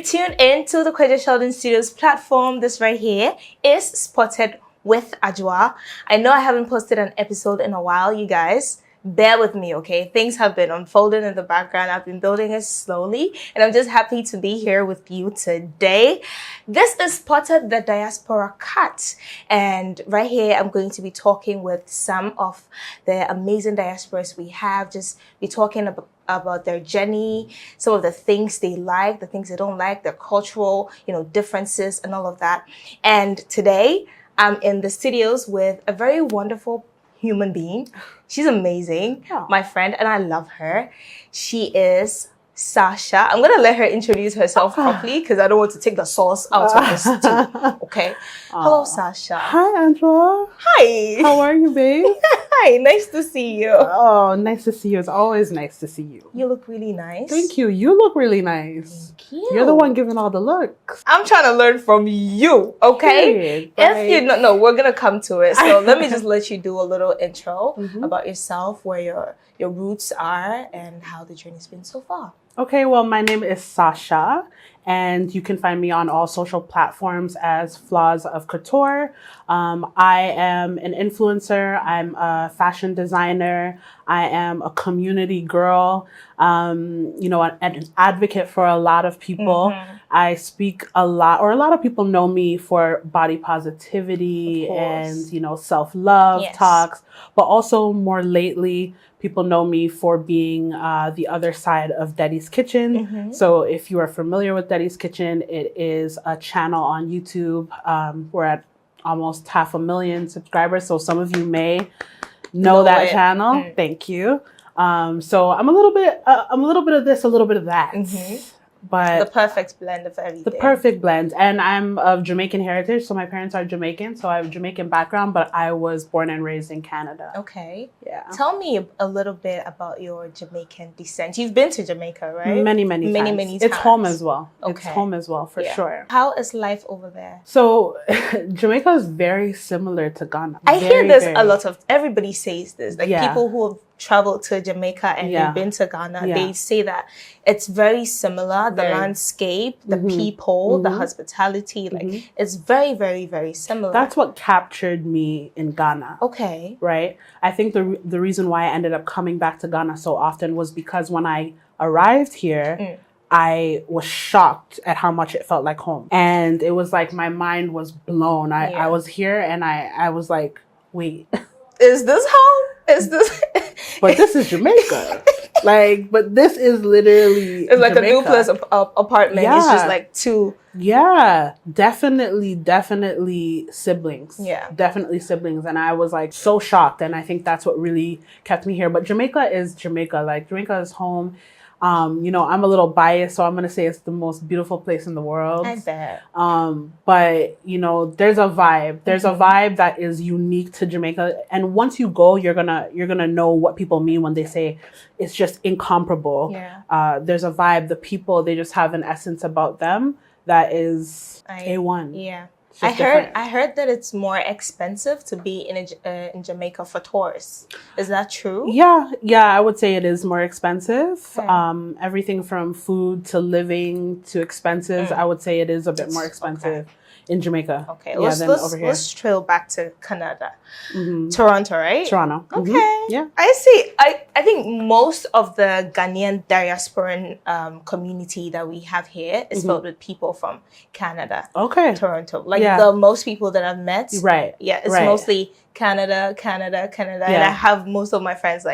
tuned in to the Kwadwo Sheldon Studios platform. This right here is Spotted with Ajwa. I know I haven't posted an episode in a while, you guys. Bear with me, okay? Things have been unfolding in the background. I've been building it slowly, and I'm just happy to be here with you today. This is Spotted the Diaspora Cut, and right here I'm going to be talking with some of the amazing diasporas we have, just be talking about their journey, some of the things they like, the things they don't like, their cultural, differences and all of that. And today I'm in the studios with a very wonderful human being. She's amazing, my friend, and I love her. She is Sasha. I'm going to let her introduce herself properly because I don't want to take the sauce out of this tea. Okay. Hello, Sasha. Hi, Angela. Hi. How are you, babe? Hi. Nice to see you. Oh, nice to see you. It's always nice to see you. You look really nice. Thank you. You look really nice. Thank you. You're the one giving all the looks. I'm trying to learn from you, okay? If you no, we're going to come to it. So let me just let you do a little intro about yourself, where your roots are, and how the journey's been so far. Okay, well, my name is Sasha, and you can find me on all social platforms as Flaws of Couture. I am an influencer. I'm a fashion designer. I am a community girl, an advocate for a lot of people. I speak a lot, or a lot of people know me for body positivity and, self-love talks, but also more lately, people know me for being the other side of Daddy's Kitchen. So if you are familiar with Daddy's Kitchen, it is a channel on YouTube. We're at almost 500,000 subscribers. So some of you may know that channel. Thank you. So I'm a little bit of this, a little bit of that. But the perfect blend of everything. The perfect blend. And I'm of Jamaican heritage. So my parents are Jamaican. So I have a Jamaican background, but I was born and raised in Canada. Okay. Yeah. Tell me a little bit about your Jamaican descent. You've been to Jamaica, right? Many times. It's home as well. Okay. It's home as well, for sure. How is life over there? So Jamaica is very similar to Ghana. I hear there's a lot of, everybody says this, like people who have traveled to Jamaica and they've been to Ghana, they say that it's very similar. The landscape, the people, the hospitality, it's very, very, very similar. That's what captured me in Ghana. Okay. Right? I think the reason why I ended up coming back to Ghana so often was because when I arrived here, I was shocked at how much it felt like home. And it was like my mind was blown. I was here and I was like, wait. Is this home? Is this... But this is Jamaica. But this is literally it's like Jamaica. a duplex apartment. Yeah. It's just like two. Yeah, definitely siblings. Yeah. Definitely siblings. And I was like so shocked. And I think that's what really kept me here. But Jamaica is Jamaica. Like Jamaica is home. I'm a little biased, so I'm going to say it's the most beautiful place in the world. I bet. But, there's a vibe. There's a vibe that is unique to Jamaica. And once you go, you're going to know what people mean when they say it's just incomparable. Yeah. There's a vibe. The people, they just have an essence about them that is A1. Yeah. I heard that it's more expensive to be in Jamaica for tourists. Is that true? Yeah, I would say it is more expensive. Okay. Everything from food to living to expenses, I would say it is a bit more expensive in Jamaica. Okay, let's trail back to Canada. Toronto, right? Toronto. Okay. Yeah. I see. I think most of the Ghanaian diasporan community that we have here is filled with people from Canada. Okay. Toronto. The most people that I've met. Right. Yeah, it's mostly Canada. And I have most of my friends,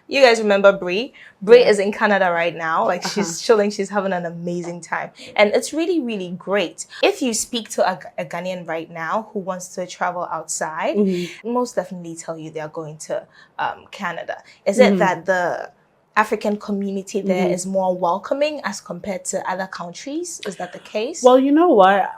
you guys remember Bree? Bree is in Canada right now. She's chilling. She's having an amazing time. And it's really, really great. If you speak to a Ghanaian right now who wants to travel outside, most definitely tell you they're going to Canada. Is it that the African community there is more welcoming as compared to other countries? Is that the case? Well, you know what?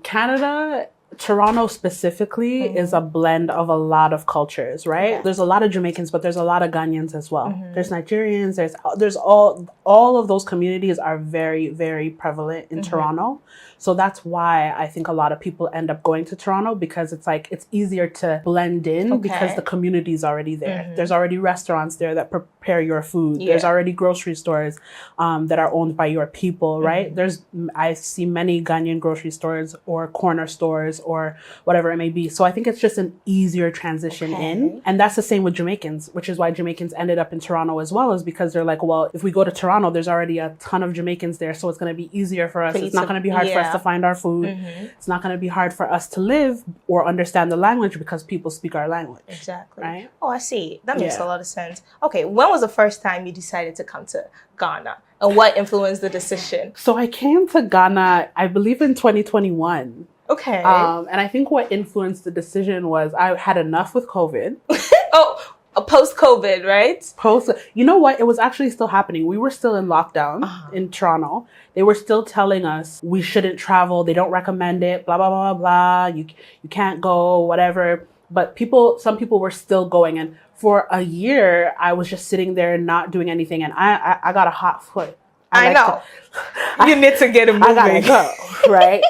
Canada... Toronto specifically is a blend of a lot of cultures, right? Yeah. There's a lot of Jamaicans, but there's a lot of Ghanaians as well. There's Nigerians, there's all of those communities are very, very prevalent in Toronto. So that's why I think a lot of people end up going to Toronto, because it's like, it's easier to blend in because the community is already there. There's already restaurants there that prepare your food. There's already grocery stores that are owned by your people, right? I see many Ghanaian grocery stores or corner stores or whatever it may be. So I think it's just an easier transition in. And that's the same with Jamaicans, which is why Jamaicans ended up in Toronto as well, is because they're like, well, if we go to Toronto, there's already a ton of Jamaicans there. So it's going to be easier for us. It's not going to be hard for us to find our food. It's not going to be hard for us to live or understand the language because people speak our language. Exactly. Right? Oh, I see. That makes a lot of sense. Okay. When was the first time you decided to come to Ghana? And what influenced the decision? So I came to Ghana, I believe in 2021. Okay. And I think what influenced the decision was I had enough with COVID. Post-COVID, right? You know what? It was actually still happening. We were still in lockdown in Toronto. They were still telling us we shouldn't travel. They don't recommend it, blah, blah, blah, blah. You can't go, whatever. But some people were still going. And for a year, I was just sitting there not doing anything. And I got a hot foot. I know. You need to get it moving. I gotta go, right?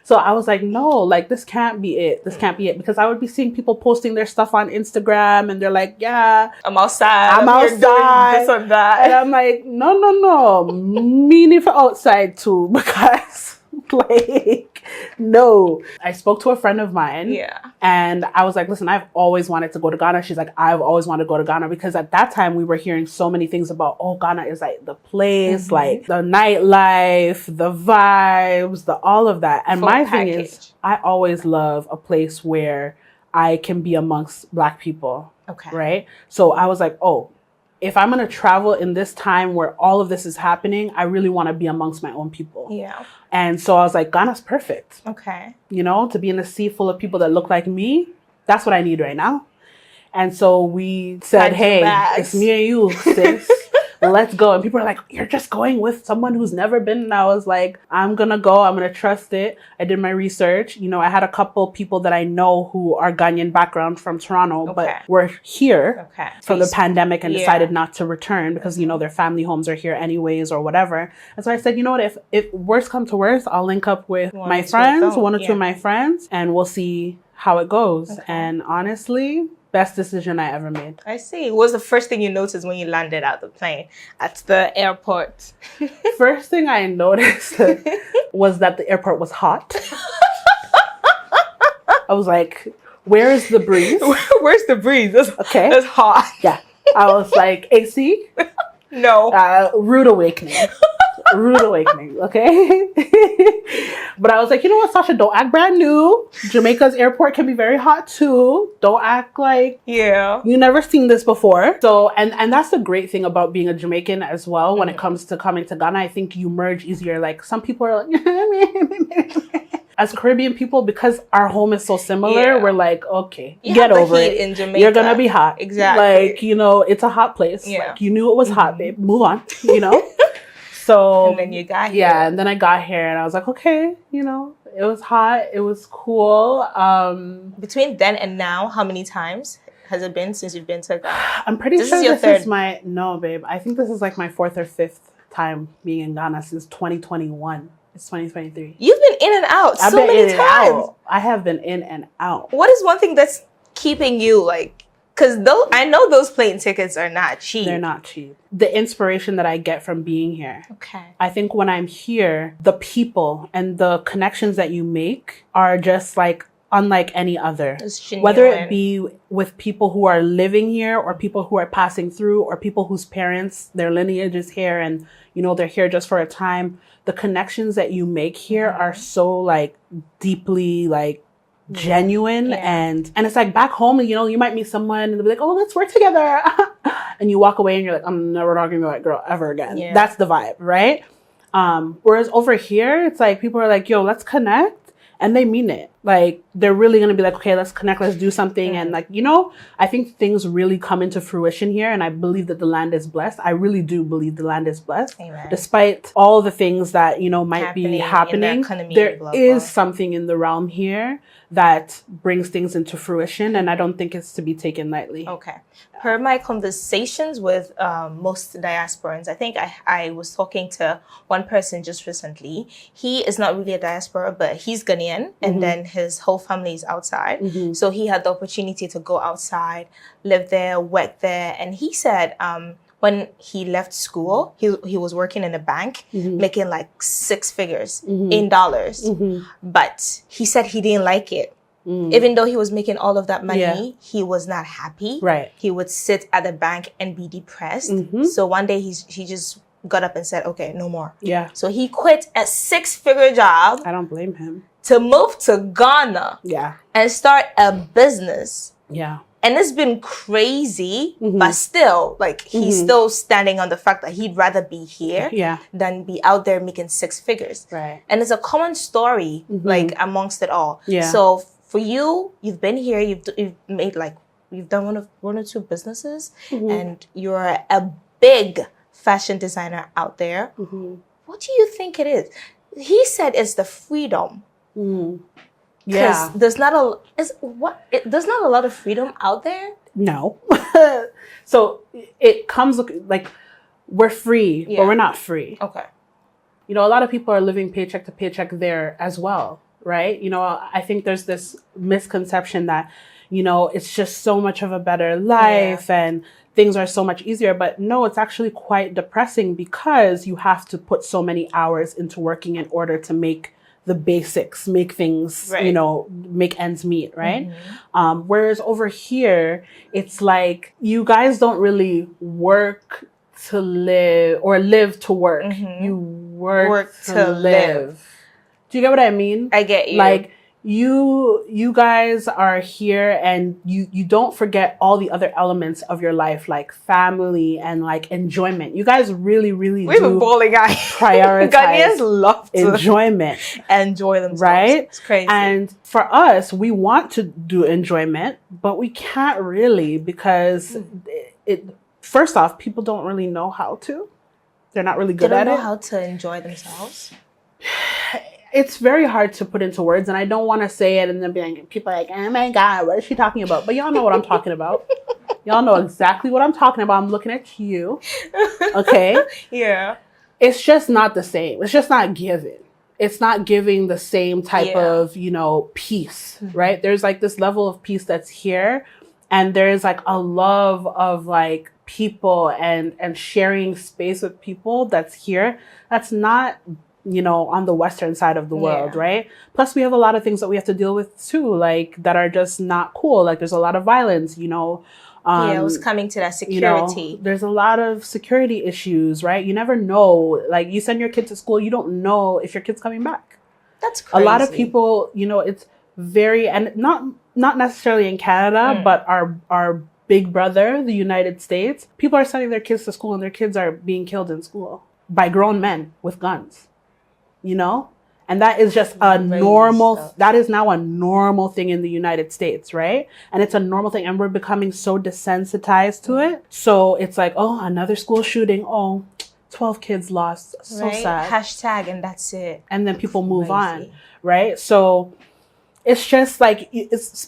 So I was like, no, like this can't be it. This can't be it. Because I would be seeing people posting their stuff on Instagram and they're like, yeah, I'm outside. I'm outside. This and that. And I'm like, no. Me need for outside too, because like, no. I spoke to a friend of mine. Yeah. And I was like, listen, I've always wanted to go to Ghana. She's like, I've always wanted to go to Ghana, because at that time we were hearing so many things about, oh, Ghana is like the place, like the nightlife, the vibes, all of that. And my thing is, I always love a place where I can be amongst Black people. Okay. Right? So I was like, oh, if I'm going to travel in this time where all of this is happening, I really want to be amongst my own people. Yeah. And so I was like, Ghana's perfect. Okay. You know, to be in a sea full of people that look like me, that's what I need right now. And so we said, hey, it's me and you, sis. Let's go. And people are like, you're just going with someone who's never been. And I was like, I'm going to go. I'm going to trust it. I did my research. You know, I had a couple people that I know who are Ghanaian background from Toronto, but were here from the pandemic and decided not to return because, you know, their family homes are here anyways or whatever. And so I said, you know what, if worst come to worst, I'll link up with my friends, one or two of my friends, and we'll see how it goes. And honestly, best decision I ever made. I see. What was the first thing you noticed when you landed out the plane at the airport? First thing I noticed was that the airport was hot. I was like, where is the breeze? Where's the breeze? That's hot. Yeah. I was like, AC? No. Rude awakening. Rude awakening, okay? But I was like, you know what, Sasha, don't act brand new. Jamaica's airport can be very hot too. Don't act like you never seen this before. So, and that's the great thing about being a Jamaican as well. When it comes to coming to Ghana, I think you merge easier. Like some people are like, as Caribbean people, because our home is so similar, we're like, okay, get over it. In Jamaica. You're gonna be hot. Exactly. Like, you know, it's a hot place. Yeah. Like, you knew it was hot, babe. Move on, you know? So, and then you got here. Yeah, and then I got here and I was like, okay, you know, it was hot. It was cool. Between then and now, how many times has it been since you've been to Ghana? I'm pretty sure this is no, babe. I think this is like my 4th or 5th time being in Ghana since 2021. It's 2023. You've been in and out so many times. I have been in and out. What is one thing that's keeping you like, because I know those plane tickets are not cheap. They're not cheap. The inspiration that I get from being here. Okay. I think when I'm here, the people and the connections that you make are just like unlike any other. Whether it be with people who are living here or people who are passing through or people whose parents, their lineage is here and, you know, they're here just for a time. The connections that you make here are so like deeply like genuine and it's like back home, you know, you might meet someone and they'll be like, oh, let's work together. And you walk away and you're like, I'm never talking to that girl ever again. Yeah. That's the vibe, right? Whereas over here, it's like people are like, yo, let's connect. And they mean it. Like, they're really going to be like, okay, let's connect, let's do something. And like, I think things really come into fruition here. And I believe that the land is blessed. I really do believe the land is blessed. Amen. Despite all the things that, might be happening, there is something in the realm here that brings things into fruition. And I don't think it's to be taken lightly. Okay. Per my conversations with most diasporans, I think I was talking to one person just recently. He is not really a diaspora, but he's Ghanaian, and then his whole family is outside. So he had the opportunity to go outside, live there, work there. And he said when he left school, he was working in a bank, making like 6 figures in dollars. But he said he didn't like it. Even though he was making all of that money, he was not happy. Right. He would sit at the bank and be depressed. So one day he just got up and said, okay, no more. Yeah. So he quit a 6-figure job. I don't blame him. To move to Ghana. Yeah. And start a business. Yeah. And it's been crazy, but still, like, he's still standing on the fact that he'd rather be here than be out there making 6 figures. Right. And it's a common story, like, amongst it all. Yeah. So for you, you've been here, you've made, like, you've done one or two businesses, and you're a big fashion designer out there. What do you think it is? He said it's the freedom. Yeah. There's not a lot of freedom out there. No. So it comes like we're free, but we're not free. Okay. A lot of people are living paycheck to paycheck there as well, right? I think there's this misconception that, it's just so much of a better life and things are so much easier. But no, it's actually quite depressing because you have to put so many hours into working in order to make the basics, make things, make ends meet, right? Whereas over here, it's like you guys don't really work to live or live to work. You work to live. Do you get what I mean? I get you. Like you guys are here and you don't forget all the other elements of your life, like family and like enjoyment. You guys really, really We've been bowling prioritize Ghanaians love to enjoyment. Enjoy themselves. Right? It's crazy. And for us, we want to do enjoyment, but we can't really because it first off, people don't really know how to. They're not really good at it. They don't know how to enjoy themselves. It's very hard to put into words, and I don't want to say it and then be like, people are like, oh my God, what is she talking about? But y'all know what I'm talking about. Y'all know exactly what I'm talking about. I'm looking at you. Okay? Yeah. It's just not the same. It's just not given. It's not giving the same type of, peace, right? There's like this level of peace that's here, and there's like a love of like people and sharing space with people that's here. That's not on the Western side of the world, right? Plus, we have a lot of things that we have to deal with too, like that are just not cool. Like there's a lot of violence, it was coming to that security. There's a lot of security issues, right? You never know. Like you send your kid to school, you don't know if your kid's coming back. That's crazy. A lot of people, it's very, and not necessarily in Canada, but our big brother, the United States, people are sending their kids to school and their kids are being killed in school by grown men with guns. And that is just a normal, that is now a normal thing in the United States, right? And it's a normal thing. And we're becoming so desensitized to it. So it's like, oh, another school shooting. Oh, 12 kids lost. So sad. Hashtag and that's it. And then people move on, right? So it's just like,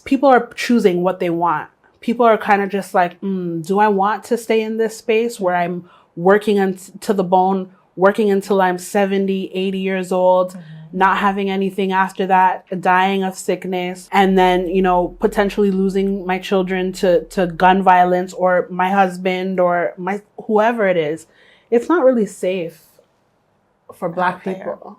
people are choosing what they want. People are kind of just like, do I want to stay in this space where I'm working to the bone, working until I'm 70, 80 years old, not having anything after that, dying of sickness, and then, potentially losing my children to gun violence or my husband or my whoever it is. It's not really safe for Black people,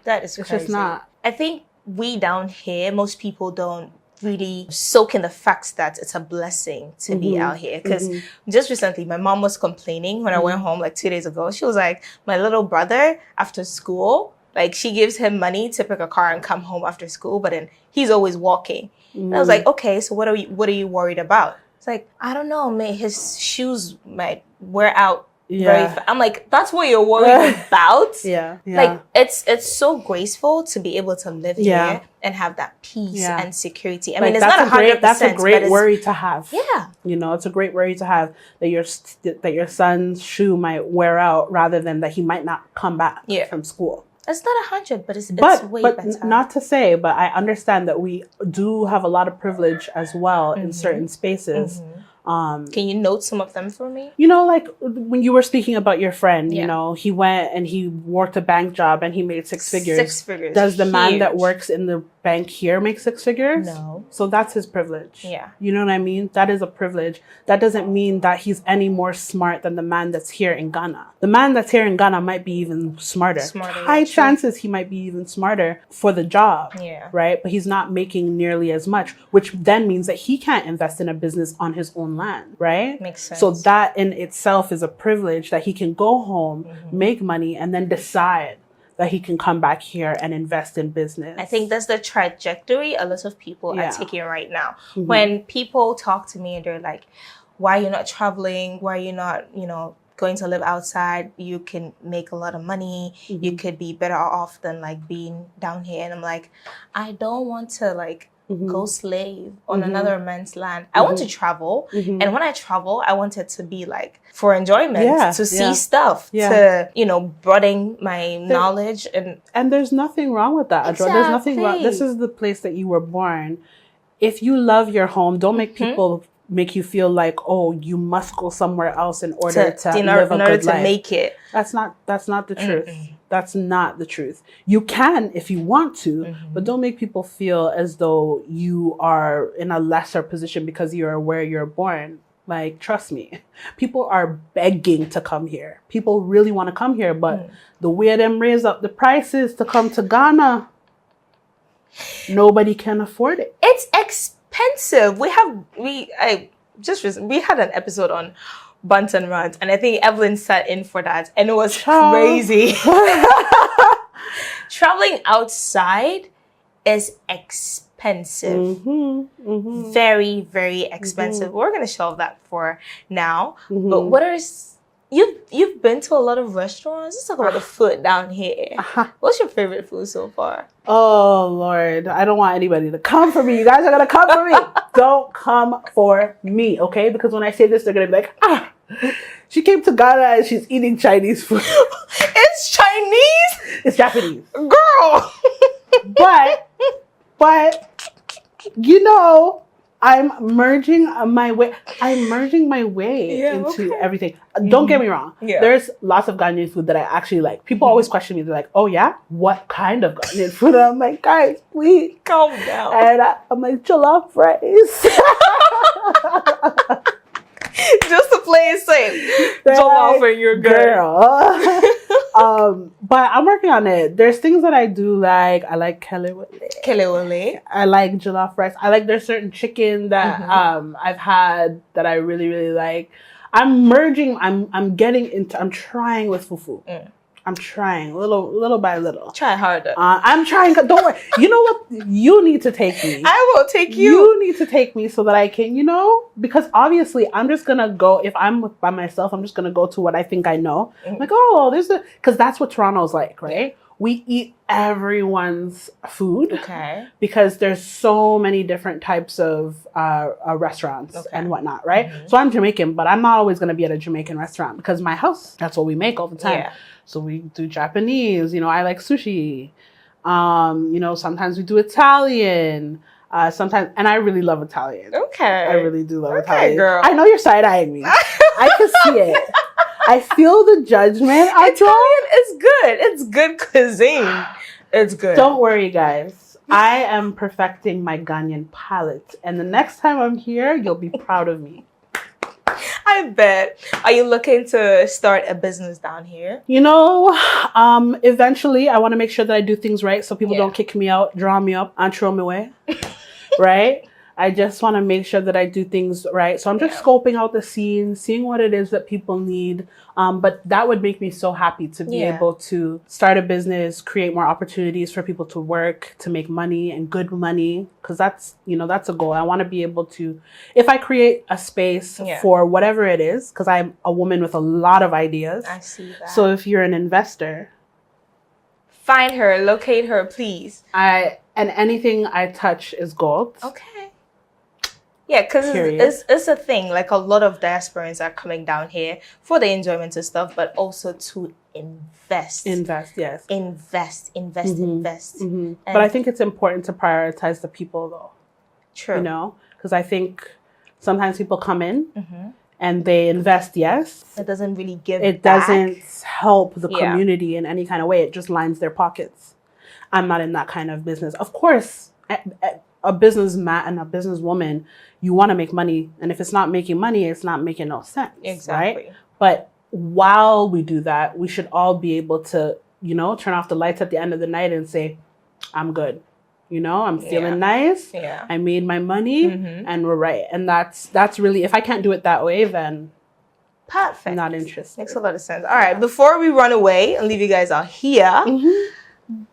That is crazy. It's just not. I think we down here, most people don't really soak in the facts that it's a blessing to be out here. Because just recently, my mom was complaining when I went home like 2 days ago. She was like, my little brother after school, like she gives him money to pick a car and come home after school, but then he's always walking. And I was like, okay, so what are you worried about? It's like, I don't know, his shoes might wear out Yeah. I'm like, that's what you're worried about. Yeah. Like it's so graceful to be able to live here and have that peace Yeah. and security. I Like, mean, it's not 100%. That's a great worry to have. Yeah. You know, it's a great worry to have that your son's shoe might wear out rather than that he might not come back from school. It's not 100, but it's way better. Not to say, but I understand that we do have a lot of privilege as well in certain spaces. Can you note some of them for me? You know, like when you were speaking about your friend, you know, he went and he worked a bank job and he made 6 figures. 6 figures. Does the man that works in the bank here make 6 figures? No. So that's his privilege. Yeah. You know what I mean? That is a privilege. That doesn't mean that he's any more smart than the man that's here in Ghana. The man that's here in Ghana might be even smarter. High chances he might be even smarter for the job. Yeah. Right? But he's not making nearly as much, which then means that he can't invest in a business on his own land. Right? Makes sense. So that in itself is a privilege that he can go home, make money, and then decide that he can come back here and invest in business. I think that's the trajectory a lot of people are taking right now. When people talk to me and they're like, why are you not traveling? Why are you not, going to live outside? You can make a lot of money. You could be better off than like being down here. And I'm like, I don't want to like go slave on another man's land. I want to travel. And when I travel, I want it to be like for enjoyment, to see stuff, to, broaden my knowledge. And there's nothing wrong with that, Adra. Exactly. There's nothing wrong. This is the place that you were born. If you love your home, don't make people make you feel like, oh, you must go somewhere else in order to live a good life. Make it. That's not the truth. That's not the truth. You can if you want to, but don't make people feel as though you are in a lesser position because you're where you're born. Like, trust me, people are begging to come here. People really want to come here, but the way them raise up the prices to come to Ghana, nobody can afford it. It's expensive. We had an episode on Bunt and Rant, and I think Evelyn sat in for that, and it was crazy. Traveling outside is expensive. Very, very expensive. We're gonna shelve that for now. But what are you've been to a lot of restaurants? Let's talk about the food down here. What's your favorite food so far? Oh Lord, I don't want anybody to come for me. You guys are gonna come for me. Don't come for me, okay? Because when I say this, they're gonna be like, she came to Ghana and she's eating Chinese food. It's Chinese? It's Japanese. Girl! But I'm merging my way into everything. Don't get me wrong. There's lots of Ghanaian food that I actually like. People always question me. They're like, oh yeah? What kind of Ghanaian food? And I'm like, guys, please calm down. And I'm like, jollof rice. Just to play it safe. Jollof and you're good. Girl. But I'm working on it. There's things that I do like. I like kelewele. I like jollof rice. I like there's certain chicken that I've had that I really, really like. I'm trying with fufu. I'm trying little by little. Try harder. I'm trying. Don't worry. You know what? You need to take me. I will take you. You need to take me so that I can, because obviously I'm just going to go, if I'm by myself, I'm just going to go to what I think I know. Like, oh, because that's what Toronto's like, right? We eat everyone's food. Okay. Because there's so many different types of restaurants and whatnot, right? So I'm Jamaican, but I'm not always going to be at a Jamaican restaurant because my house, that's what we make all the time. Yeah. So we do Japanese, I like sushi. Sometimes we do Italian. Sometimes, and I really love Italian. Okay. I really do love Italian. Girl. I know you're side-eyeing me. I can see it. I feel the judgment. Italian is good. It's good cuisine. It's good. Don't worry, guys. I am perfecting my Ghanaian palate. And the next time I'm here, you'll be proud of me. I bet. Are you looking to start a business down here? Eventually I want to make sure that I do things right so people don't kick me out, draw me up, and throw me away. Right? I just want to make sure that I do things right. So I'm just scoping out the scene, seeing what it is that people need. But that would make me so happy to be able to start a business, create more opportunities for people to work, to make money and good money. Because that's, that's a goal. I want to be able to, if I create a space for whatever it is, because I'm a woman with a lot of ideas. I see that. So if you're an investor, find her, locate her, please. And anything I touch is gold. Okay. Yeah, because it's a thing. Like a lot of diasporans are coming down here for the enjoyment of stuff, but also to invest. Invest, yes. Invest. Mm-hmm. But I think it's important to prioritize the people, though. True. Because I think sometimes people come in and they invest, yes. It doesn't really give It back. doesn't help the community in any kind of way. It just lines their pockets. I'm not in that kind of business. Of course, a businessman and a businesswoman, you want to make money. And if it's not making money, it's not making no sense. Exactly. Right? But while we do that, we should all be able to, turn off the lights at the end of the night and say, I'm good. I'm feeling nice. Yeah. I made my money and we're right. And that's really, if I can't do it that way, then perfect. I'm not interested. Makes a lot of sense. All right. Before we run away and leave you guys out here,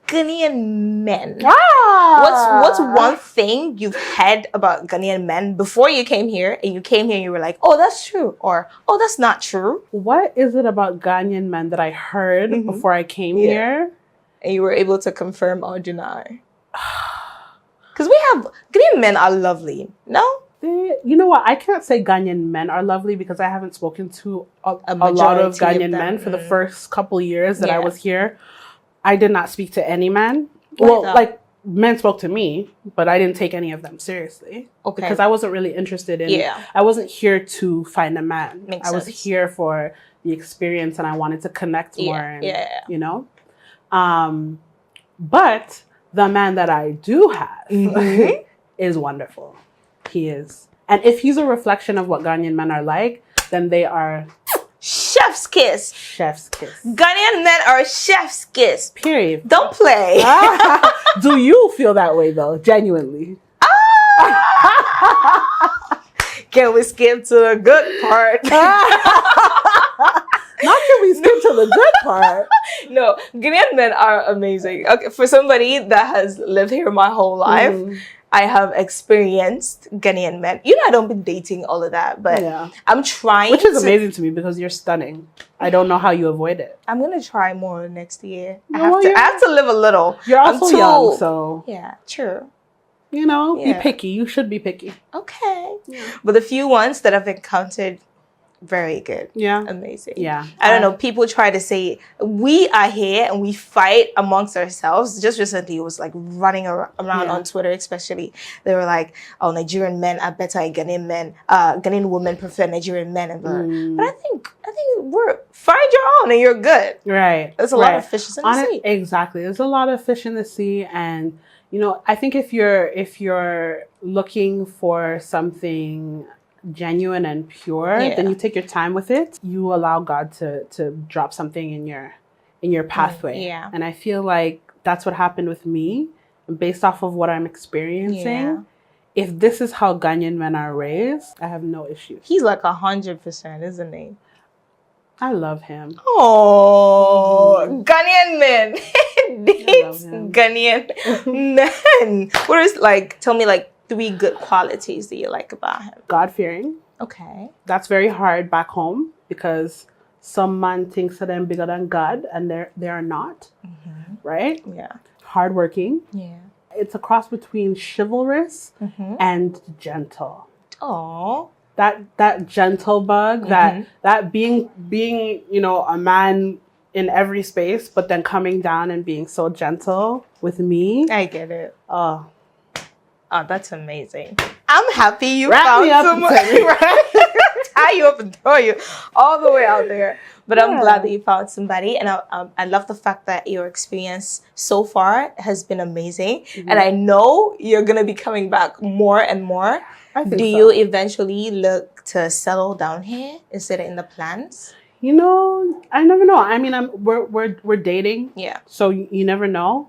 Ghanaian men. What's one thing you've heard about Ghanaian men before you came here, and you were like, oh, that's true, or oh, that's not true? What is it about Ghanaian men that I heard before I came here? And you were able to confirm or deny? Because Ghanaian men are lovely, no? You know what? I can't say Ghanaian men are lovely because I haven't spoken to a lot of Ghanaian men for the first couple years that I was here. I did not speak to any man. Men spoke to me, but I didn't take any of them seriously. Okay. Because I wasn't really interested in I wasn't here to find a man. I was here for the experience and I wanted to connect more but the man that I do have is wonderful. He is. And if he's a reflection of what Ghanaian men are like, then they are chef's kiss. Chef's kiss. Ghanaian men are chef's kiss. Period. Don't play. Do you feel that way though? Genuinely? Can we skip to the good part? Not can we skip to the good part. No, Ghanaian men are amazing. Okay, for somebody that has lived here my whole life, I have experienced Ghanaian men. I don't be dating all of that, but I'm trying. Which is amazing to me because you're stunning. I don't know how you avoid it. I'm going to try more next year. I have to live a little. You're also young, so. Yeah, true. Be picky. You should be picky. Okay. Yeah. But the few ones that I've encountered, very good. Yeah. Amazing. Yeah. I don't know. People try to say we are here and we fight amongst ourselves. Just recently, it was like running around on Twitter, especially. They were like, "Oh, Nigerian men are better than Ghanaian men. Ghanaian women prefer Nigerian men." And but I think find your own and you're good. Right. There's a lot of fishes in the sea. Exactly. There's a lot of fish in the sea, and I think if you're looking for something genuine and pure, then you take your time with it. You allow God to drop something in your pathway. Yeah. And I feel like that's what happened with me. Based off of what I'm experiencing, if this is how Ghanaian men are raised, I have no issues. He's like 100%, isn't he? I love him. Oh, Ghanaian men. Dates Ghanaian men. What is tell me 3 good qualities that you like about him? God-fearing. Okay. That's very hard back home because some man thinks that they're bigger than God and they are not. Right? Yeah. Hardworking. Yeah. It's a cross between chivalrous and gentle. Oh. That gentle bug, that being a man in every space, but then coming down and being so gentle with me. I get it. Oh, that's amazing. I'm happy you Wrap found me up someone. Tie you up and throw you all the way out there. But I'm glad that you found somebody. And I love the fact that your experience so far has been amazing. And I know you're going to be coming back more and more. Do you eventually look to settle down here? Is it in the plans? I never know. I mean, we're dating. Yeah. So you never know.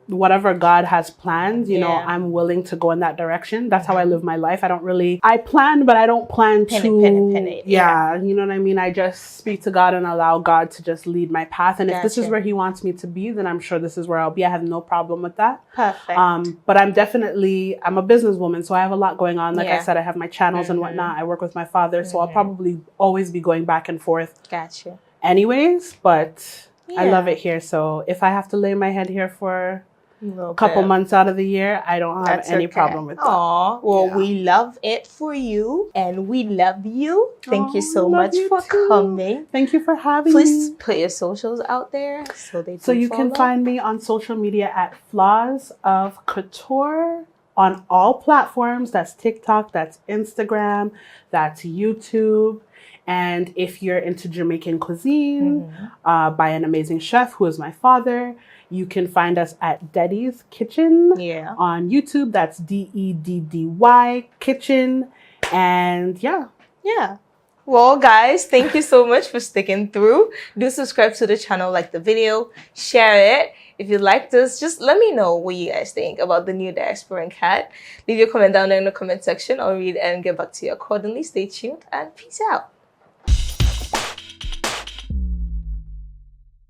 whatever God has planned, you know, Yeah. I'm willing to go in that direction. That's how I live my life. I plan, but I don't plan Pin it. Yeah, you know what I mean? I just speak to God and allow God to just lead my path. And if this is Gotcha. where he wants me to be, then I'm sure this is where I'll be. I have no problem with that. Perfect. But I'm a businesswoman, so I have a lot going on. Like I Yeah. said, I have my channels and whatnot. I work with my father, so I'll probably always be going back and forth Gotcha. anyways, but I Yeah. love it here. So if I have to lay my head here for A couple months out of the year, I don't have any problem with that. Aw, well, Yeah. we love it for you, and we love you. Thank you so love much you for too. coming. Thank you for having Please me. put your socials out there So you can find me on social media at Flaws of Couture on all platforms. That's TikTok, that's Instagram, that's YouTube. And if you're into Jamaican cuisine by an amazing chef who is my father, you can find us at Deddy's Kitchen on YouTube. That's DEDDY Kitchen. And yeah. Well, guys, thank you so much for sticking through. Do subscribe to the channel, like the video, share it. If you liked this, just let me know what you guys think about the new Diasporan Cat. Leave your comment down there in the comment section. I'll read and get back to you accordingly. Stay tuned and peace out.